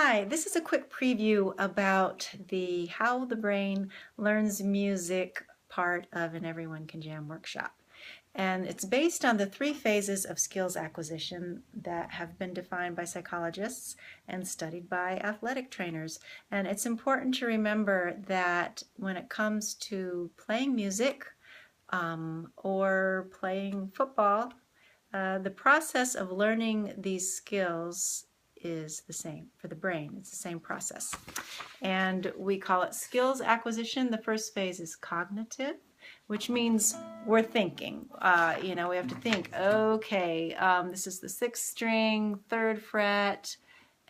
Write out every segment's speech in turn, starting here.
Hi, this is a quick preview about the How the Brain Learns Music part of an Everyone Can Jam workshop. And it's based on the 3 phases of skills acquisition that have been defined by psychologists and studied by athletic trainers. And it's important to remember that when it comes to playing music or playing football, the process of learning these skills is the same for the brain. It's the same process. And we call it skills acquisition. The first phase is cognitive, which means we're thinking. We have to think, okay, this is the 6th string, 3rd fret,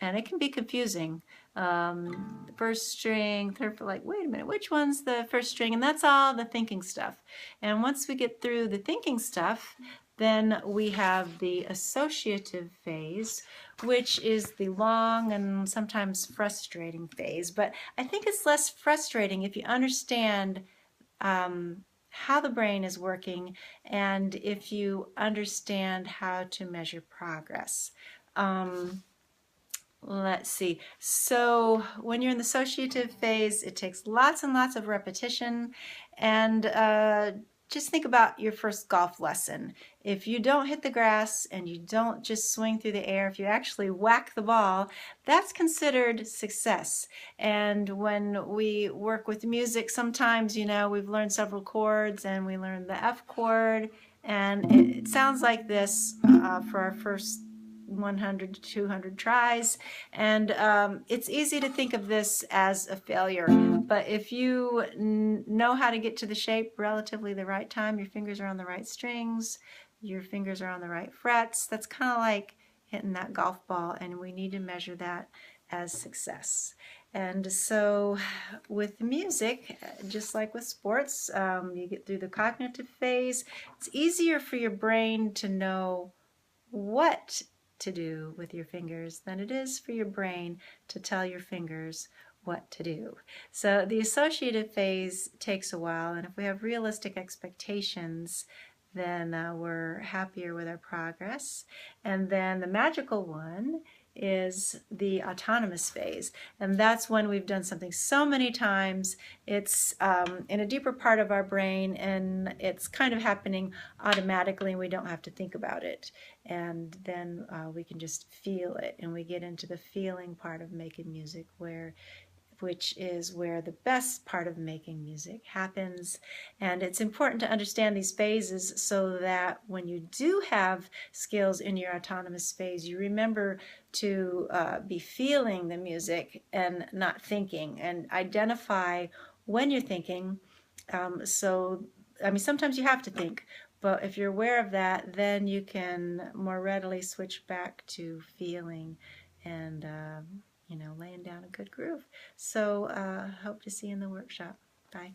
and it can be confusing. The 1st string, 3rd fret, like, wait a minute, which one's the 1st string? And that's all the thinking stuff. And once we get through the thinking stuff, then we have the associative phase, which is the long and sometimes frustrating phase. But I think it's less frustrating if you understand how the brain is working and if you understand how to measure progress. Let's see. So when you're in the associative phase, it takes lots and lots of repetition. And just think about your first golf lesson. If you don't hit the grass and you don't just swing through the air, if you actually whack the ball, that's considered success. And when we work with music, sometimes, we've learned several chords and we learn the F chord, and it sounds like this for our first 100 to 200 tries, and it's easy to think of this as a failure, but if you know how to get to the shape relatively the right time, your fingers are on the right strings, your fingers are on the right frets, that's kind of like hitting that golf ball, and we need to measure that as success. And so with music, just like with sports, you get through the cognitive phase, it's easier for your brain to know what to do with your fingers than it is for your brain to tell your fingers what to do. So the associative phase takes a while, and if we have realistic expectations, then we're happier with our progress. And then the magical one is the autonomous phase, and that's when we've done something so many times, it's in a deeper part of our brain, and it's kind of happening automatically, and we don't have to think about it, and then we can just feel it, and we get into the feeling part of making music, which is where the best part of making music happens. And it's important to understand these phases so that when you do have skills in your autonomous phase, you remember to be feeling the music and not thinking, and identify when you're thinking. Sometimes you have to think, but if you're aware of that, then you can more readily switch back to feeling and laying down a good groove. So hope to see you in the workshop. Bye.